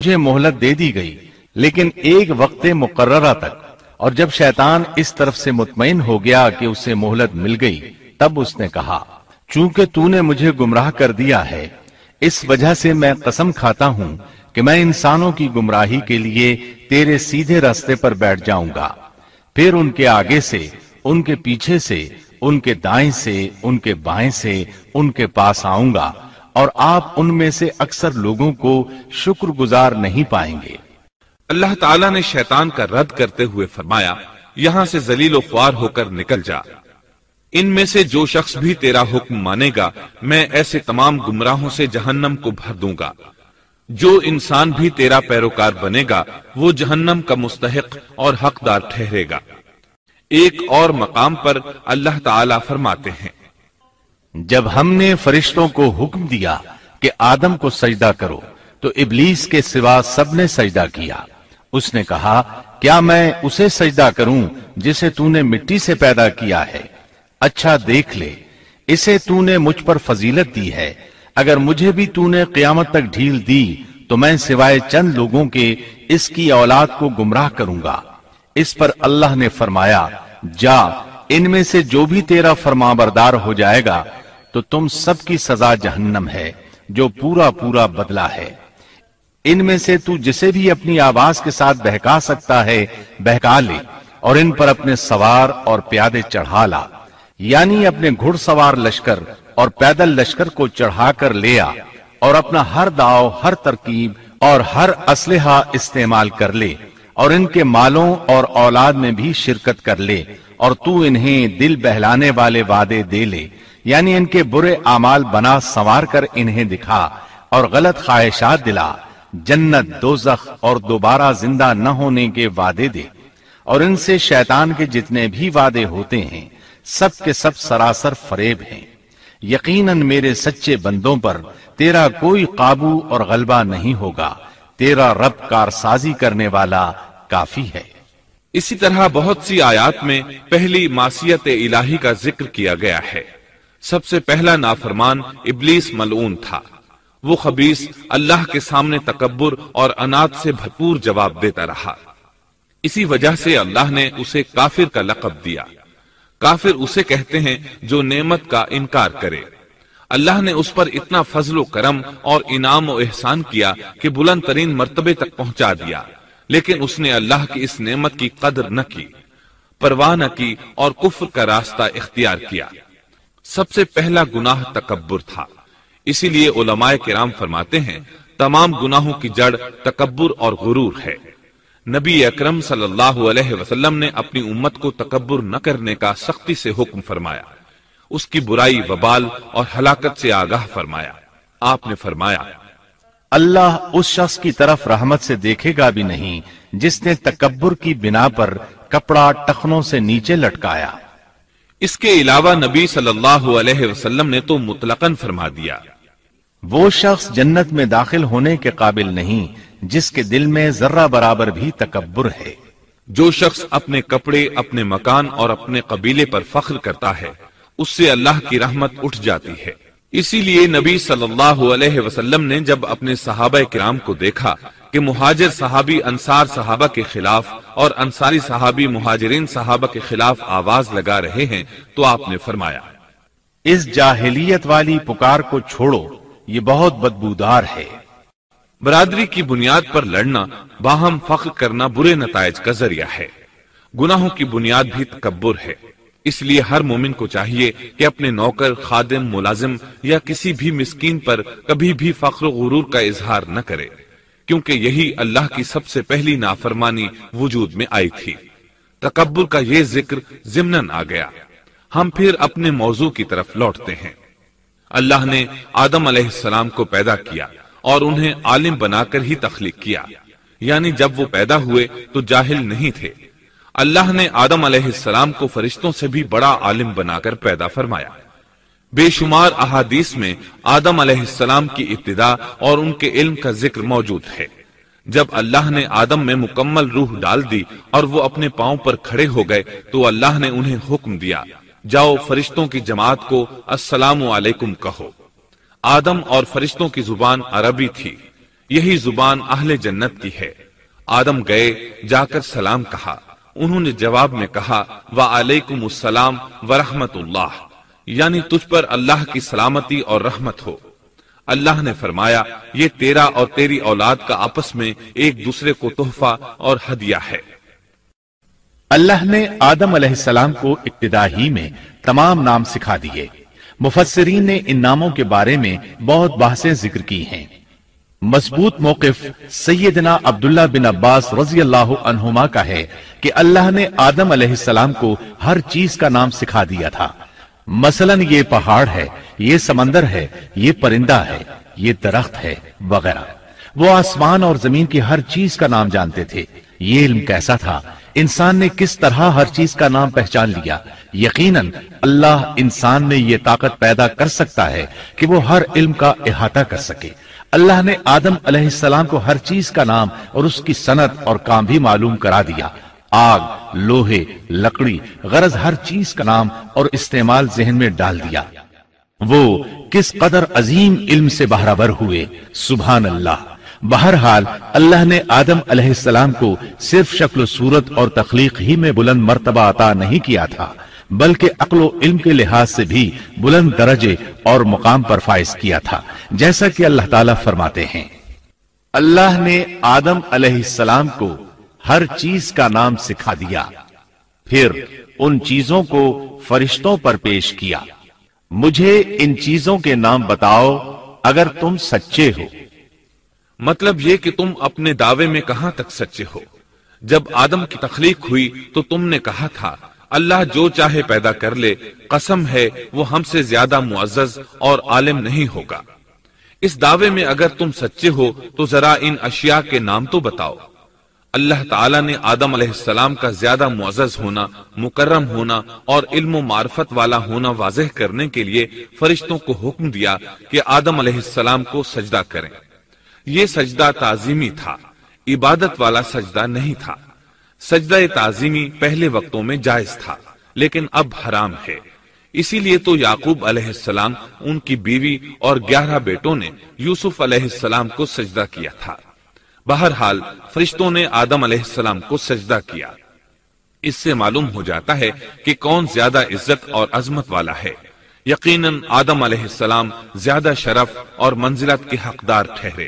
تجھے مہلت دے دی گئی لیکن ایک وقت مقررہ تک، اور جب شیطان اس طرف سے مطمئن ہو گیا کہ اسے مہلت مل گئی تب اس نے کہا چونکہ تو نے مجھے گمراہ کر دیا ہے اس وجہ سے میں قسم کھاتا ہوں کہ میں انسانوں کی گمراہی کے لیے تیرے سیدھے راستے پر بیٹھ جاؤں گا، پھر ان کے آگے سے، ان کے پیچھے سے، ان کے دائیں سے، ان کے بائیں سے ان کے پاس آؤں گا، اور آپ ان میں سے اکثر لوگوں کو شکر گزار نہیں پائیں گے۔ اللہ تعالیٰ نے شیطان کا رد کرتے ہوئے فرمایا، یہاں سے ذلیل و خوار ہو کر نکل جا، ان میں سے جو شخص بھی تیرا حکم مانے گا میں ایسے تمام گمراہوں سے جہنم کو بھر دوں گا، جو انسان بھی تیرا پیروکار بنے گا وہ جہنم کا مستحق اور حقدار ٹھہرے گا۔ ایک اور مقام پر اللہ تعالیٰ فرماتے ہیں، جب ہم نے فرشتوں کو حکم دیا کہ آدم کو سجدہ کرو تو ابلیس کے سوا سب نے سجدہ کیا۔ اس نے کہا کیا میں اسے سجدہ کروں جسے تو نے مٹی سے پیدا کیا ہے؟ اچھا دیکھ لے، اسے تو نے مجھ پر فضیلت دی ہے، اگر مجھے بھی تو نے قیامت تک ڈھیل دی تو میں سوائے چند لوگوں کے اس کی اولاد کو گمراہ کروں گا۔ اس پر اللہ نے فرمایا جا، ان میں سے جو بھی تیرا فرمانبردار ہو جائے گا تو تم سب کی سزا جہنم ہے جو پورا پورا بدلہ ہے۔ ان میں سے تو جسے بھی اپنی آواز کے ساتھ بہکا سکتا ہے بہکا لے، اور ان پر اپنے سوار اور پیادے چڑھا لا، یعنی اپنے گھڑ سوار لشکر اور پیدل لشکر کو چڑھا کر لے آ، اور اپنا ہر داؤ، ہر ترکیب اور ہر اسلحہ استعمال کر لے، اور ان کے مالوں اور اولاد میں بھی شرکت کر لے، اور تو انہیں دل بہلانے والے وعدے دے لے، یعنی ان کے برے اعمال بنا سنوار کر انہیں دکھا اور غلط خواہشات دلا، جنت، دوزخ اور دوبارہ زندہ نہ ہونے کے وعدے دے، اور ان سے شیطان کے جتنے بھی وعدے ہوتے ہیں سب کے سب سراسر فریب ہیں۔ یقیناً میرے سچے بندوں پر تیرا کوئی قابو اور غلبہ نہیں ہوگا، تیرا رب کارسازی کرنے والا کافی ہے۔ اسی طرح بہت سی آیات میں پہلی معصیت الہی کا ذکر کیا گیا ہے۔ سب سے پہلا نافرمان ابلیس ملعون تھا، وہ خبیث اللہ کے سامنے تکبر اور عناد سے بھرپور جواب دیتا رہا، اسی وجہ سے اللہ نے اسے کافر کا لقب دیا۔ کافر اسے کہتے ہیں جو نعمت کا انکار کرے۔ اللہ نے اس پر اتنا فضل و کرم اور انعام و احسان کیا کہ بلند ترین مرتبے تک پہنچا دیا، لیکن اس نے اللہ کی اس نعمت کی قدر نہ کی، پرواہ نہ کی اور کفر کا راستہ اختیار کیا۔ سب سے پہلا گناہ تکبر تھا، اسی لیے علماء کرام فرماتے ہیں تمام گناہوں کی جڑ تکبر اور غرور ہے۔ نبی اکرم صلی اللہ علیہ وسلم نے اپنی امت کو تکبر نہ کرنے کا سختی سے حکم فرمایا، اس کی برائی، وبال اور ہلاکت سے آگاہ فرمایا۔ آپ نے فرمایا اللہ اس شخص کی طرف رحمت سے دیکھے گا بھی نہیں جس نے تکبر کی بنا پر کپڑا ٹخنوں سے نیچے لٹکایا۔ اس کے علاوہ نبی صلی اللہ علیہ وسلم نے تو مطلقاً فرما دیا، وہ شخص جنت میں داخل ہونے کے قابل نہیں جس کے دل میں ذرہ برابر بھی تکبر ہے۔ جو شخص اپنے کپڑے، اپنے مکان اور اپنے قبیلے پر فخر کرتا ہے اس سے اللہ کی رحمت اٹھ جاتی ہے۔ اسی لیے نبی صلی اللہ علیہ وسلم نے جب اپنے صحابہ کرام کو دیکھا کہ مہاجر صحابی انصار صحابہ کے خلاف اور انصاری صحابی مہاجرین صحابہ کے خلاف آواز لگا رہے ہیں تو آپ نے فرمایا اس جاہلیت والی پکار کو چھوڑو، یہ بہت بدبودار ہے۔ برادری کی بنیاد پر لڑنا، باہم فخر کرنا برے نتائج کا ذریعہ ہے۔ گناہوں کی بنیاد بھی تکبر ہے، اس لیے ہر مومن کو چاہیے کہ اپنے نوکر، خادم، ملازم یا کسی بھی مسکین پر کبھی بھی فخر و غرور کا اظہار نہ کرے، کیونکہ یہی اللہ کی سب سے پہلی نافرمانی وجود میں آئی تھی۔ تکبر کا یہ ذکر ضمناً آ گیا۔ ہم پھر اپنے موضوع کی طرف لوٹتے ہیں۔ اللہ نے آدم علیہ السلام کو پیدا کیا اور انہیں عالم بنا کر ہی تخلیق کیا، یعنی جب وہ پیدا ہوئے تو جاہل نہیں تھے۔ اللہ نے آدم علیہ السلام کو فرشتوں سے بھی بڑا عالم بنا کر پیدا فرمایا۔ بے شمار احادیث میں آدم علیہ السلام کی ابتدا اور ان کے علم کا ذکر موجود ہے۔ جب اللہ نے آدم میں مکمل روح ڈال دی اور وہ اپنے پاؤں پر کھڑے ہو گئے تو اللہ نے انہیں حکم دیا، جاؤ فرشتوں کی جماعت کو السلام علیکم کہو۔ آدم اور فرشتوں کی زبان عربی تھی، یہی زبان اہل جنت کی ہے۔ آدم گئے، جا کر سلام کہا، انہوں نے جواب میں کہا وعلیکم السلام ورحمت اللہ، یعنی تجھ پر اللہ کی سلامتی اور رحمت ہو۔ اللہ نے فرمایا یہ تیرا اور تیری اولاد کا آپس میں ایک دوسرے کو تحفہ اور ہدیہ ہے۔ اللہ نے آدم علیہ السلام کو ابتدا ہی میں تمام نام سکھا دیے۔ مفسرین نے ان ناموں کے بارے میں بہت بحثیں ذکر کی ہیں۔ مضبوط موقف سیدنا عبداللہ بن عباس رضی اللہ عنہما کا ہے کہ اللہ نے آدم علیہ السلام کو ہر چیز کا نام سکھا دیا تھا۔ مثلا یہ پہاڑ ہے، یہ سمندر ہے، یہ پرندہ ہے، یہ درخت ہے وغیرہ۔ وہ آسمان اور زمین کی ہر چیز کا نام جانتے تھے۔ یہ علم کیسا تھا، انسان نے کس طرح ہر چیز کا نام پہچان لیا۔ یقیناً اللہ انسان میں یہ طاقت پیدا کر سکتا ہے کہ وہ ہر علم کا احاطہ کر سکے۔ اللہ نے آدم علیہ السلام کو ہر چیز کا نام اور اس کی صنعت اور کام بھی معلوم کرا دیا۔ آگ، لوہے، لکڑی، غرض ہر چیز کا نام اور استعمال ذہن میں ڈال دیا۔ وہ کس قدر عظیم علم سے بہرور ہوئے، سبحان اللہ۔ بہرحال اللہ نے آدم علیہ السلام کو صرف شکل و صورت اور تخلیق ہی میں بلند مرتبہ عطا نہیں کیا تھا، بلکہ عقل و علم کے لحاظ سے بھی بلند درجے اور مقام پر فائز کیا تھا، جیسا کہ اللہ تعالیٰ فرماتے ہیں اللہ نے آدم علیہ السلام کو ہر چیز کا نام سکھا دیا، پھر ان چیزوں کو فرشتوں پر پیش کیا۔ مجھے ان چیزوں کے نام بتاؤ اگر تم سچے ہو۔ مطلب یہ کہ تم اپنے دعوے میں کہاں تک سچے ہو؟ جب آدم کی تخلیق ہوئی تو تم نے کہا تھا اللہ جو چاہے پیدا کر لے، قسم ہے وہ ہم سے زیادہ معزز اور عالم نہیں ہوگا۔ اس دعوے میں اگر تم سچے ہو تو ذرا ان اشیاء کے نام تو بتاؤ۔ اللہ تعالیٰ نے آدم علیہ السلام کا زیادہ معزز ہونا، مکرم ہونا اور علم و معرفت والا ہونا واضح کرنے کے لیے فرشتوں کو حکم دیا کہ آدم علیہ السلام کو سجدہ کریں۔ یہ سجدہ تعظیمی تھا، عبادت والا سجدہ نہیں تھا۔ سجدہ تعظیمی پہلے وقتوں میں جائز تھا، لیکن اب حرام ہے۔ اسی لیے تو یعقوب علیہ السلام، ان کی بیوی اور 11 بیٹوں نے یوسف علیہ السلام کو سجدہ کیا تھا۔ بہرحال فرشتوں نے آدم علیہ السلام کو سجدہ کیا۔ اس سے معلوم ہو جاتا ہے کہ کون زیادہ عزت اور عظمت والا ہے۔ یقیناً آدم علیہ السلام زیادہ شرف اور منزلت کے حقدار ٹھہرے۔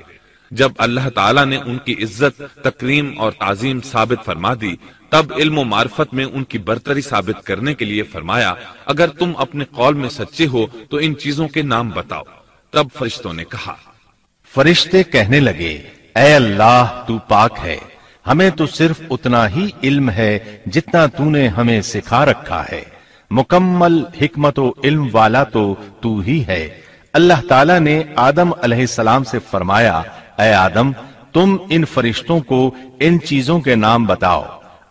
جب اللہ تعالیٰ نے ان کی عزت، تکریم اور تعظیم ثابت فرما دی، تب علم و معرفت میں ان کی برتری ثابت کرنے کے لیے فرمایا اگر تم اپنے قول میں سچے ہو تو ان چیزوں کے نام بتاؤ۔ تب فرشتوں نے کہا، فرشتے کہنے لگے اے اللہ تو پاک ہے، ہمیں تو صرف اتنا ہی علم ہے جتنا تو نے ہمیں سکھا رکھا ہے، مکمل حکمت و علم والا تو ہی ہے۔ اللہ تعالیٰ نے آدم علیہ السلام سے فرمایا اے آدم تم ان فرشتوں کو ان چیزوں کے نام بتاؤ۔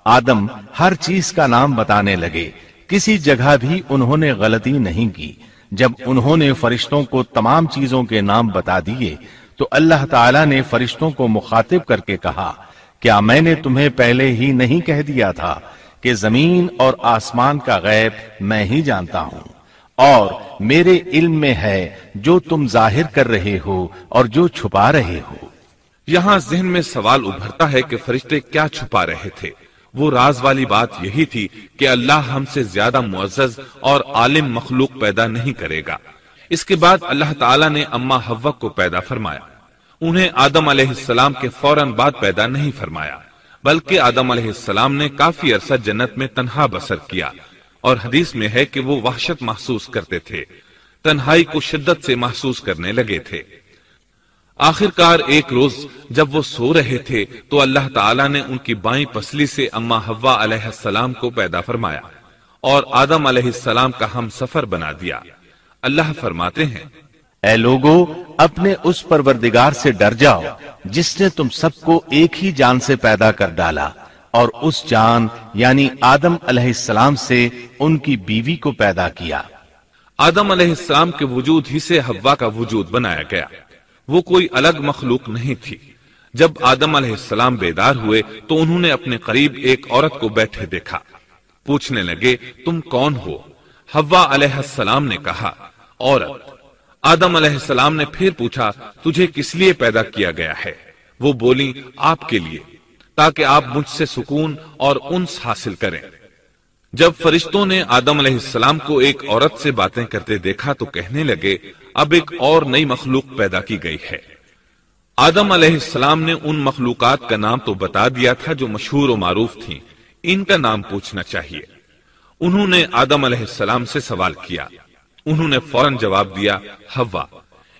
آدم ہر چیز کا نام بتانے لگے، کسی جگہ بھی انہوں نے غلطی نہیں کی۔ جب انہوں نے فرشتوں کو تمام چیزوں کے نام بتا دیے تو اللہ تعالیٰ نے فرشتوں کو مخاطب کر کے کہا کیا میں نے تمہیں پہلے ہی نہیں کہہ دیا تھا کہ زمین اور آسمان کا غیب میں ہی جانتا ہوں، اور میرے علم میں ہے جو تم ظاہر کر رہے ہو اور جو چھپا رہے ہو۔ یہاں ذہن میں سوال ابھرتا ہے کہ فرشتے کیا چھپا رہے تھے؟ وہ راز والی بات یہی تھی کہ اللہ ہم سے زیادہ معزز اور عالم مخلوق پیدا نہیں کرے گا۔ اس کے بعد اللہ تعالیٰ نے اما حوا کو پیدا فرمایا۔ انہیں آدم علیہ السلام کے فوراً بعد پیدا نہیں فرمایا، بلکہ آدم علیہ السلام نے کافی عرصہ جنت میں تنہا بسر کیا، اور حدیث میں ہے کہ وہ وحشت محسوس کرتے تھے، تنہائی کو شدت سے محسوس کرنے لگے تھے۔ آخر کار ایک روز جب وہ سو رہے تھے تو اللہ تعالیٰ نے ان کی بائیں پسلی سے اما حوا علیہ السلام کو پیدا فرمایا اور آدم علیہ السلام کا ہم سفر بنا دیا۔ اللہ فرماتے ہیں اے لوگو اپنے اس پروردگار سے ڈر جاؤ جس نے تم سب کو ایک ہی جان سے پیدا کر ڈالا، اور اس جان یعنی آدم علیہ السلام سے ان کی بیوی کو پیدا کیا۔ آدم علیہ السلام کے وجود ہی سے حوا کا وجود بنایا گیا، وہ کوئی الگ مخلوق نہیں تھی۔ جب آدم علیہ السلام بیدار ہوئے تو انہوں نے اپنے قریب ایک عورت کو بیٹھے دیکھا۔ پوچھنے لگے تم کون ہو؟ حوا علیہ السلام نے کہا عورت۔ آدم علیہ السلام نے پھر پوچھا تجھے کس لیے پیدا کیا گیا ہے؟ وہ بولی آپ کے لیے، تاکہ آپ مجھ سے سکون اور انس حاصل کریں۔ جب فرشتوں نے آدم علیہ السلام کو ایک عورت سے باتیں کرتے دیکھا تو کہنے لگے اب ایک اور نئی مخلوق پیدا کی گئی ہے۔ آدم علیہ السلام نے ان مخلوقات کا نام تو بتا دیا تھا جو مشہور و معروف تھیں، ان کا نام پوچھنا چاہیے۔ انہوں نے آدم علیہ السلام سے سوال کیا، انہوں نے فوراً جواب دیا حوا،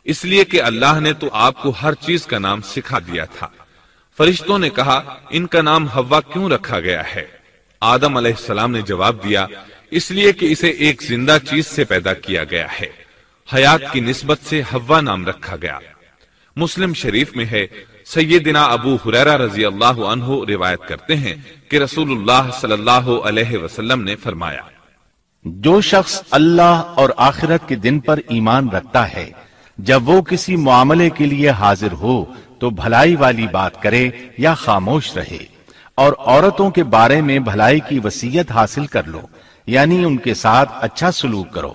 اس لیے کہ اللہ نے تو آپ کو ہر چیز کا نام سکھا دیا تھا۔ فرشتوں نے کہا ان کا نام حوا کیوں رکھا گیا ہے؟ آدم علیہ السلام نے جواب دیا اس لیے کہ اسے ایک زندہ چیز سے پیدا کیا گیا ہے، حیات کی نسبت سے حوا نام رکھا گیا۔ مسلم شریف میں ہے، سیدنا ابو ہریرہ رضی اللہ عنہ روایت کرتے ہیں کہ رسول اللہ صلی اللہ علیہ وسلم نے فرمایا، جو شخص اللہ اور آخرت کے دن پر ایمان رکھتا ہے، جب وہ کسی معاملے کے لیے حاضر ہو تو بھلائی والی بات کرے یا خاموش رہے، اور عورتوں کے بارے میں بھلائی کی وصیت حاصل کر لو، یعنی ان کے ساتھ اچھا سلوک کرو،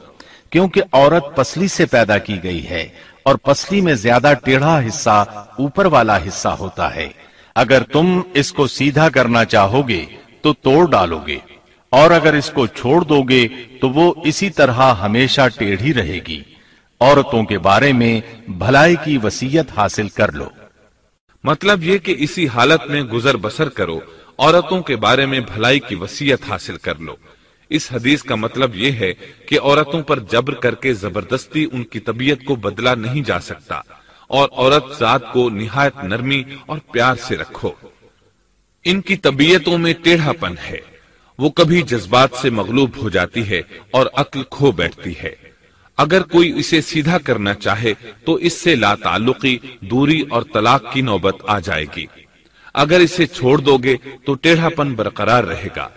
کیونکہ عورت پسلی سے پیدا کی گئی ہے اور پسلی میں زیادہ ٹیڑھا حصہ اوپر والا حصہ ہوتا ہے۔ اگر تم اس کو سیدھا کرنا چاہو گے تو توڑ ڈالو گے، اور اگر اس کو چھوڑ دو گے تو وہ اسی طرح ہمیشہ ٹیڑھی رہے گی۔ عورتوں کے بارے میں بھلائی کی وصیت حاصل کر لو۔ مطلب یہ کہ اسی حالت میں گزر بسر کرو، عورتوں کے بارے میں بھلائی کی وصیت حاصل کر لو۔ اس حدیث کا مطلب یہ ہے کہ عورتوں پر جبر کر کے زبردستی ان کی طبیعت کو بدلا نہیں جا سکتا، اور عورت ذات کو نہایت نرمی اور پیار سے رکھو۔ ان کی طبیعتوں میں ٹیڑھا پن ہے، وہ کبھی جذبات سے مغلوب ہو جاتی ہے اور عقل کھو بیٹھتی ہے۔ اگر کوئی اسے سیدھا کرنا چاہے تو اس سے لا تعلقی، دوری اور طلاق کی نوبت آ جائے گی۔ اگر اسے چھوڑ دو گے تو ٹیڑھا پن برقرار رہے گا۔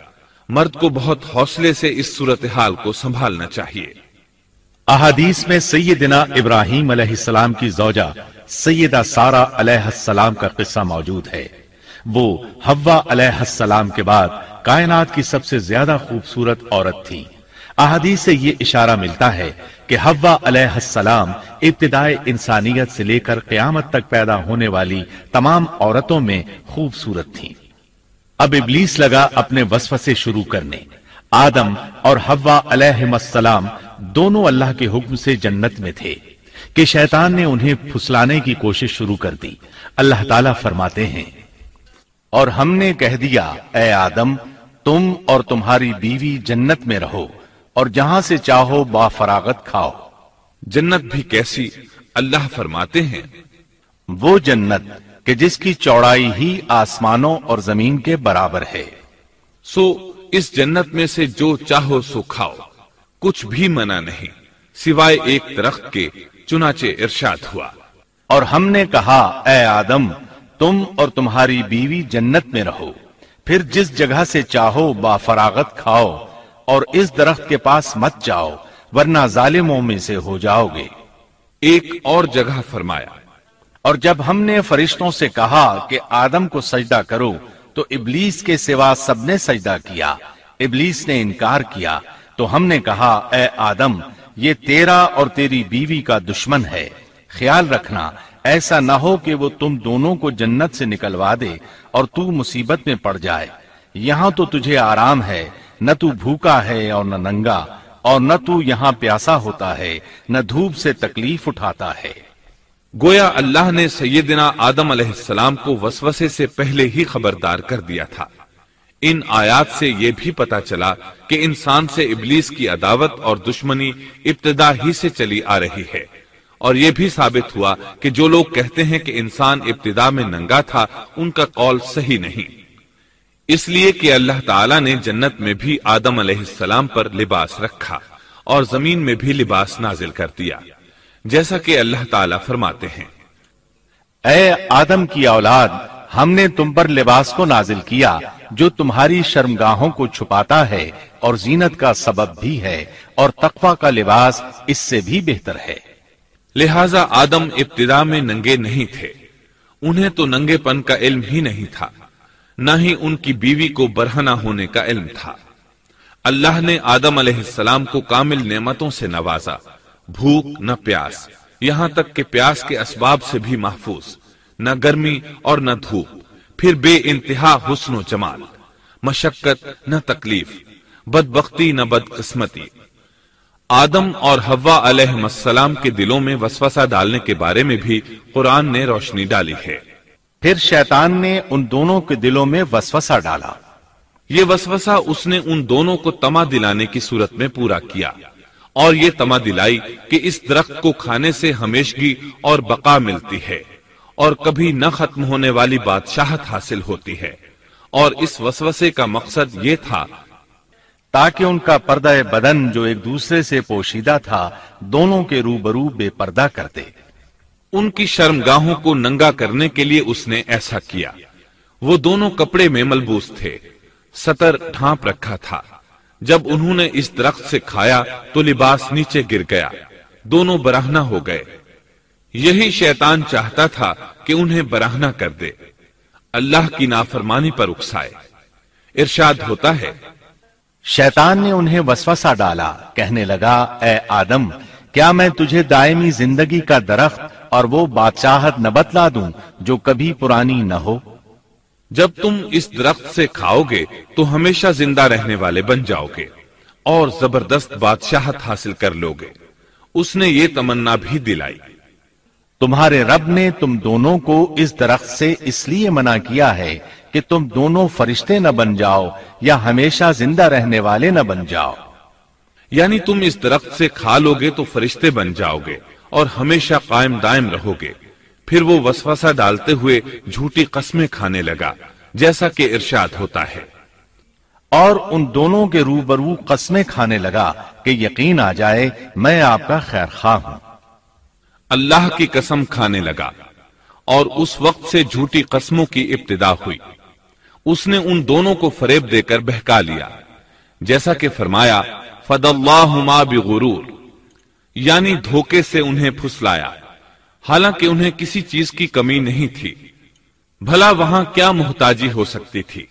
مرد کو بہت حوصلے سے اس صورتحال کو سنبھالنا چاہیے۔ احادیث میں سیدنا ابراہیم علیہ السلام کی زوجہ سیدہ سارہ علیہ السلام کا قصہ موجود ہے۔ وہ حوا علیہ السلام کے بعد کائنات کی سب سے زیادہ خوبصورت عورت تھی۔ احادیث سے یہ اشارہ ملتا ہے کہ حوا علیہ السلام ابتدائے انسانیت سے لے کر قیامت تک پیدا ہونے والی تمام عورتوں میں خوبصورت تھیں۔ اب ابلیس لگا اپنے وسوسے شروع کرنے۔ آدم اور حوا علیہ السلام دونوں اللہ کے حکم سے جنت میں تھے کہ شیطان نے انہیں پھسلانے کی کوشش شروع کر دی۔ اللہ تعالیٰ فرماتے ہیں، اور ہم نے کہہ دیا اے آدم تم اور تمہاری بیوی جنت میں رہو اور جہاں سے چاہو با فراغت کھاؤ۔ جنت بھی کیسی؟ اللہ فرماتے ہیں، وہ جنت کہ جس کی چوڑائی ہی آسمانوں اور زمین کے برابر ہے۔ سو اس جنت میں سے جو چاہو سو کھاؤ، کچھ بھی منع نہیں سوائے ایک درخت کے، چنانچہ ارشاد ہوا، اور ہم نے کہا اے آدم تم اور تمہاری بیوی جنت میں رہو، پھر جس جگہ سے چاہو با فراغت کھاؤ، اور اس درخت کے پاس مت جاؤ ورنہ ظالموں میں سے ہو جاؤ گے۔ ایک اور جگہ فرمایا، اور جب ہم نے فرشتوں سے کہا کہ آدم کو سجدہ کرو تو ابلیس کے سوا سب نے سجدہ کیا۔ ابلیس نے انکار کیا تو ہم نے کہا اے آدم یہ تیرا اور تیری بیوی کا دشمن ہے، خیال رکھنا ایسا نہ ہو کہ وہ تم دونوں کو جنت سے نکلوا دے اور تو مصیبت میں پڑ جائے۔ یہاں تو تجھے آرام ہے، نہ تو بھوکا ہے اور نہ ننگا، اور نہ تو یہاں پیاسا ہوتا ہے، نہ دھوپ سے تکلیف اٹھاتا ہے۔ گویا اللہ نے سیدنا آدم علیہ السلام کو وسوسے سے پہلے ہی خبردار کر دیا تھا۔ ان آیات سے یہ بھی پتا چلا کہ انسان سے ابلیس کی عداوت اور دشمنی ابتدا ہی سے چلی آ رہی ہے، اور یہ بھی ثابت ہوا کہ جو لوگ کہتے ہیں کہ انسان ابتدا میں ننگا تھا ان کا قول صحیح نہیں، اس لیے کہ اللہ تعالیٰ نے جنت میں بھی آدم علیہ السلام پر لباس رکھا اور زمین میں بھی لباس نازل کر دیا، جیسا کہ اللہ تعالیٰ فرماتے ہیں، اے آدم کی اولاد ہم نے تم پر لباس کو نازل کیا جو تمہاری شرمگاہوں کو چھپاتا ہے اور زینت کا سبب بھی ہے، اور تقوی کا لباس اس سے بھی بہتر ہے۔ لہذا آدم ابتدا میں ننگے نہیں تھے، انہیں تو ننگے پن کا علم ہی نہیں تھا، نہ ہی ان کی بیوی کو برہنہ ہونے کا علم تھا۔ اللہ نے آدم علیہ السلام کو کامل نعمتوں سے نوازا، بھوک نہ پیاس، یہاں تک کہ پیاس کے اسباب سے بھی محفوظ، نہ گرمی اور نہ دھوپ، پھر بے انتہا حسن و جمال، مشقت نہ تکلیف، بدبختی نہ بدقسمتی۔ آدم اور حوا علیہ السلام کے دلوں میں وسوسہ ڈالنے کے بارے میں بھی قرآن نے روشنی ڈالی ہے۔ پھر شیطان نے ان دونوں کے دلوں میں وسوسہ ڈالا۔ یہ وسوسہ اس نے ان دونوں کو طمع دلانے کی صورت میں پورا کیا، اور یہ طمع دلائی کہ اس درخت کو کھانے سے ہمیشگی اور بقا ملتی ہے اور کبھی نہ ختم ہونے والی بادشاہت حاصل ہوتی ہے، اور اس وسوسے کا مقصد یہ تھا تاکہ ان کا پردہ بدن جو ایک دوسرے سے پوشیدہ تھا دونوں کے روبرو بے پردہ کر دے۔ ان کی شرمگاہوں کو ننگا کرنے کے لیے اس نے ایسا کیا۔ وہ دونوں کپڑے میں ملبوس تھے، ستر ڈھانپ رکھا تھا۔ جب انہوں نے اس درخت سے کھایا تو لباس نیچے گر گیا، دونوں برہنہ ہو گئے۔ یہی شیطان چاہتا تھا کہ انہیں برہنہ کر دے، اللہ کی نافرمانی پر اکسائے۔ ارشاد ہوتا ہے، شیطان نے انہیں وسوسہ ڈالا، کہنے لگا، اے آدم، کیا میں تجھے دائمی زندگی کا درخت اور وہ بادشاہت نہ بتلا دوں جو کبھی پرانی نہ ہو؟ جب تم اس درخت سے کھاؤ گے تو ہمیشہ زندہ رہنے والے بن جاؤ گے اور زبردست بادشاہت حاصل کر لو گے۔ اس نے یہ تمنا بھی دلائی۔ تمہارے رب نے تم دونوں کو اس درخت سے اس لیے منع کیا ہے کہ تم دونوں فرشتے نہ بن جاؤ یا ہمیشہ زندہ رہنے والے نہ بن جاؤ۔ یعنی تم اس درخت سے کھا لو گے تو فرشتے بن جاؤ گے اور ہمیشہ قائم دائم رہو گے۔ پھر وہ وسوسہ ڈالتے ہوئے جھوٹی قسمیں کھانے لگا، جیسا کہ ارشاد ہوتا ہے، اور ان دونوں کے روبرو قسمیں کھانے لگا کہ یقین آ جائے میں آپ کا خیر خواہ ہوں۔ اللہ کی قسم کھانے لگا، اور اس وقت سے جھوٹی قسموں کی ابتدا ہوئی۔ اس نے ان دونوں کو فریب دے کر بہکا لیا، جیسا کہ فرمایا، فَدَلَّاهُمَا بِغُرُورٍ، یعنی دھوکے سے انہیں پھسلایا، حالانکہ انہیں کسی چیز کی کمی نہیں تھی۔ بھلا وہاں کیا محتاجی ہو سکتی تھی؟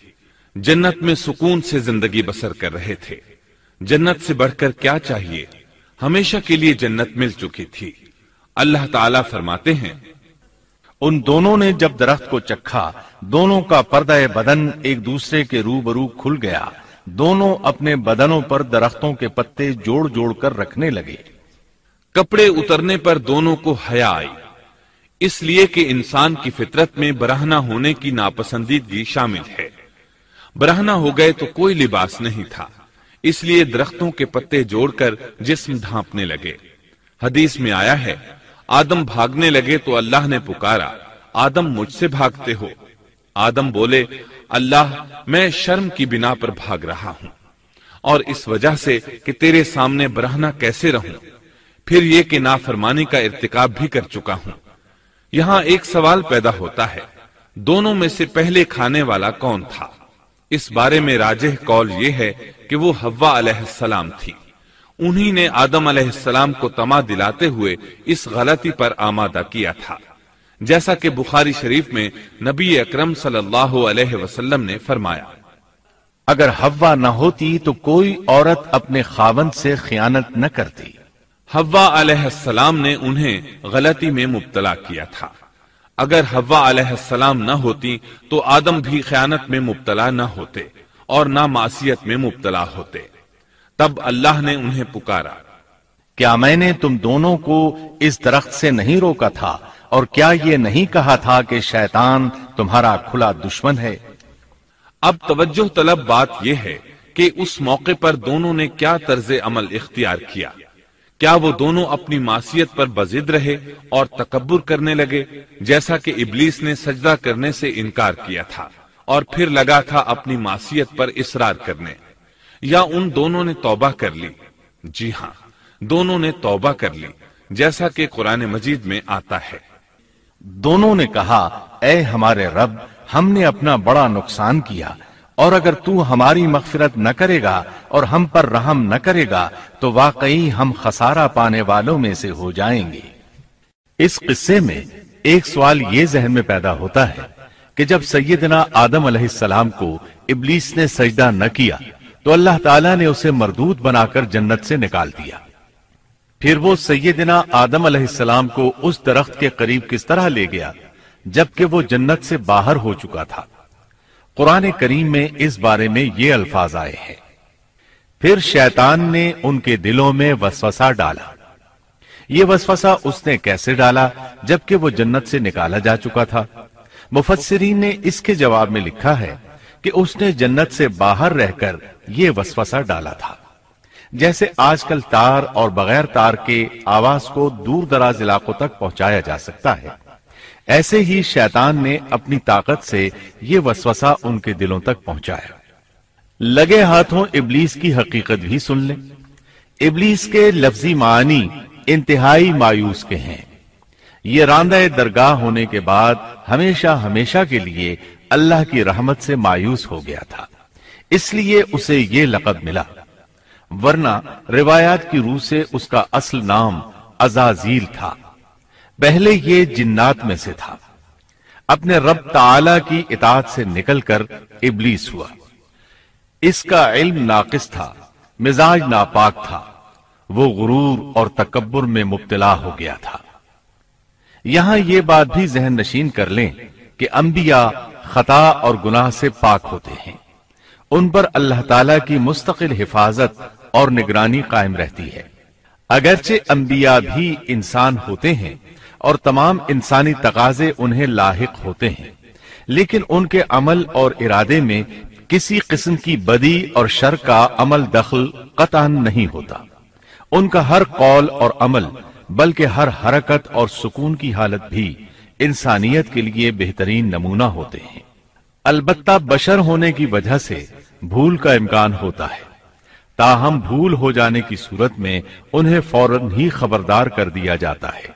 جنت میں سکون سے زندگی بسر کر رہے تھے۔ جنت سے بڑھ کر کیا چاہیے؟ ہمیشہ کے لیے جنت مل چکی تھی۔ اللہ تعالیٰ فرماتے ہیں، ان دونوں نے جب درخت کو چکھا دونوں کا پردہ بدن ایک دوسرے کے روبرو کھل گیا، دونوں اپنے بدنوں پر درختوں کے پتے جوڑ جوڑ کر رکھنے لگے۔ کپڑے اترنے پر دونوں کو حیا آئی، اس لیے کہ انسان کی فطرت میں برہنہ ہونے کی ناپسندیدگی شامل ہے۔ برہنہ ہو گئے تو کوئی لباس نہیں تھا، اس لیے درختوں کے پتے جوڑ کر جسم ڈھانپنے لگے۔ حدیث میں آیا ہے، آدم بھاگنے لگے تو اللہ نے پکارا، آدم مجھ سے بھاگتے ہو؟ آدم بولے، اللہ میں شرم کی بنا پر بھاگ رہا ہوں، اور اس وجہ سے کہ تیرے سامنے برہنہ کیسے رہوں، پھر یہ کہ نافرمانی کا ارتکاب بھی کر چکا ہوں۔ یہاں ایک سوال پیدا ہوتا ہے، دونوں میں سے پہلے کھانے والا کون تھا؟ اس بارے میں راجح قول یہ ہے کہ وہ حوا علیہ السلام تھی۔ انہی نے آدم علیہ السلام کو طمع دلاتے ہوئے اس غلطی پر آمادہ کیا تھا، جیسا کہ بخاری شریف میں نبی اکرم صلی اللہ علیہ وسلم نے فرمایا، اگر حوا نہ ہوتی تو کوئی عورت اپنے خاوند سے خیانت نہ کرتی۔ حوا علیہ السلام نے انہیں غلطی میں مبتلا کیا تھا۔ اگر حوا علیہ السلام نہ ہوتی تو آدم بھی خیانت میں مبتلا نہ ہوتے اور نہ معصیت میں مبتلا ہوتے۔ تب اللہ نے انہیں پکارا، کیا میں نے تم دونوں کو اس درخت سے نہیں روکا تھا، اور کیا یہ نہیں کہا تھا کہ شیطان تمہارا کھلا دشمن ہے؟ اب توجہ طلب بات یہ ہے کہ اس موقع پر دونوں نے کیا طرز عمل اختیار کیا۔ کیا وہ دونوں اپنی معصیت پر بضد رہے اور تکبر کرنے لگے، جیسا کہ ابلیس نے سجدہ کرنے سے انکار کیا تھا اور پھر لگا تھا اپنی معصیت پر اصرار کرنے، یا ان دونوں نے توبہ کر لی؟ جی ہاں، دونوں نے توبہ کر لی، جیسا کہ قرآن مجید میں آتا ہے، دونوں نے کہا، اے ہمارے رب، ہم نے اپنا بڑا نقصان کیا، اور اگر تو ہماری مغفرت نہ کرے گا اور ہم پر رحم نہ کرے گا تو واقعی ہم خسارہ پانے والوں میں سے ہو جائیں گے۔ اس قصے میں ایک سوال یہ ذہن میں پیدا ہوتا ہے کہ جب سیدنا آدم علیہ السلام کو ابلیس نے سجدہ نہ کیا تو اللہ تعالیٰ نے اسے مردود بنا کر جنت سے نکال دیا۔ پھر وہ سیدنا آدم علیہ السلام کو اس درخت کے قریب کس طرح لے گیا جبکہ وہ جنت سے باہر ہو چکا تھا؟ قرآن کریم میں اس بارے میں یہ الفاظ آئے ہیں، پھر شیطان نے ان کے دلوں میں وسوسہ ڈالا۔ یہ وسوسہ اس نے کیسے ڈالا جبکہ وہ جنت سے نکالا جا چکا تھا؟ مفسرین نے اس کے جواب میں لکھا ہے کہ اس نے جنت سے باہر رہ کر یہ وسوسہ ڈالا تھا۔ جیسے آج کل تار اور بغیر تار کے آواز کو دور دراز علاقوں تک پہنچایا جا سکتا ہے، ایسے ہی شیطان نے اپنی طاقت سے یہ وسوسہ ان کے دلوں تک پہنچایا۔ لگے ہاتھوں ابلیس کی حقیقت بھی سن لیں۔ ابلیس کے لفظی معنی انتہائی مایوس کے ہیں۔ یہ راندہ درگاہ ہونے کے بعد ہمیشہ ہمیشہ کے لیے اللہ کی رحمت سے مایوس ہو گیا تھا، اس لیے اسے یہ لقب ملا، ورنہ روایات کی روح سے اس کا اصل نام عزازیل تھا۔ پہلے یہ جنات میں سے تھا، اپنے رب تعالی کی اطاعت سے نکل کر ابلیس ہوا۔ اس کا علم ناقص تھا، مزاج ناپاک تھا، وہ غرور اور تکبر میں مبتلا ہو گیا تھا۔ یہاں یہ بات بھی ذہن نشین کر لیں کہ انبیاء خطا اور گناہ سے پاک ہوتے ہیں، ان پر اللہ تعالی کی مستقل حفاظت اور نگرانی قائم رہتی ہے۔ اگرچہ انبیاء بھی انسان ہوتے ہیں اور تمام انسانی تقاضے انہیں لاحق ہوتے ہیں، لیکن ان کے عمل اور ارادے میں کسی قسم کی بدی اور شر کا عمل دخل قطعاً نہیں ہوتا۔ ان کا ہر قول اور عمل بلکہ ہر حرکت اور سکون کی حالت بھی انسانیت کے لیے بہترین نمونہ ہوتے ہیں۔ البتہ بشر ہونے کی وجہ سے بھول کا امکان ہوتا ہے، تاہم بھول ہو جانے کی صورت میں انہیں فوراً ہی خبردار کر دیا جاتا ہے۔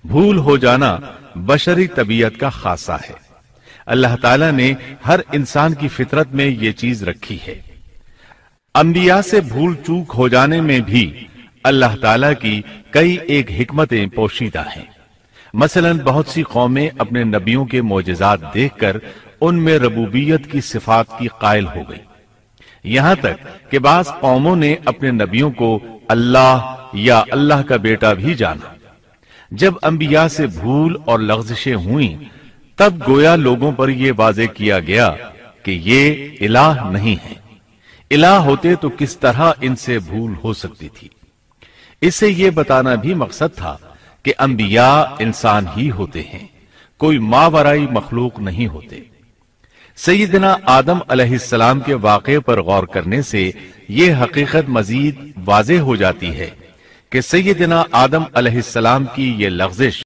بھول ہو جانا بشری طبیعت کا خاصہ ہے۔ اللہ تعالیٰ نے ہر انسان کی فطرت میں یہ چیز رکھی ہے۔ انبیاء سے بھول چوک ہو جانے میں بھی اللہ تعالیٰ کی کئی ایک حکمتیں پوشیدہ ہیں۔ مثلا بہت سی قومیں اپنے نبیوں کے معجزات دیکھ کر ان میں ربوبیت کی صفات کی قائل ہو گئی، یہاں تک کہ بعض قوموں نے اپنے نبیوں کو اللہ یا اللہ کا بیٹا بھی جانا۔ جب انبیاء سے بھول اور لغزشیں ہوئیں تب گویا لوگوں پر یہ واضح کیا گیا کہ یہ الہ نہیں ہے۔ الہ ہوتے تو کس طرح ان سے بھول ہو سکتی تھی؟ اس سے یہ بتانا بھی مقصد تھا کہ انبیاء انسان ہی ہوتے ہیں، کوئی ماورائی مخلوق نہیں ہوتے۔ سیدنا آدم علیہ السلام کے واقعے پر غور کرنے سے یہ حقیقت مزید واضح ہو جاتی ہے کہ سیدنا آدم علیہ السلام کی یہ لغزش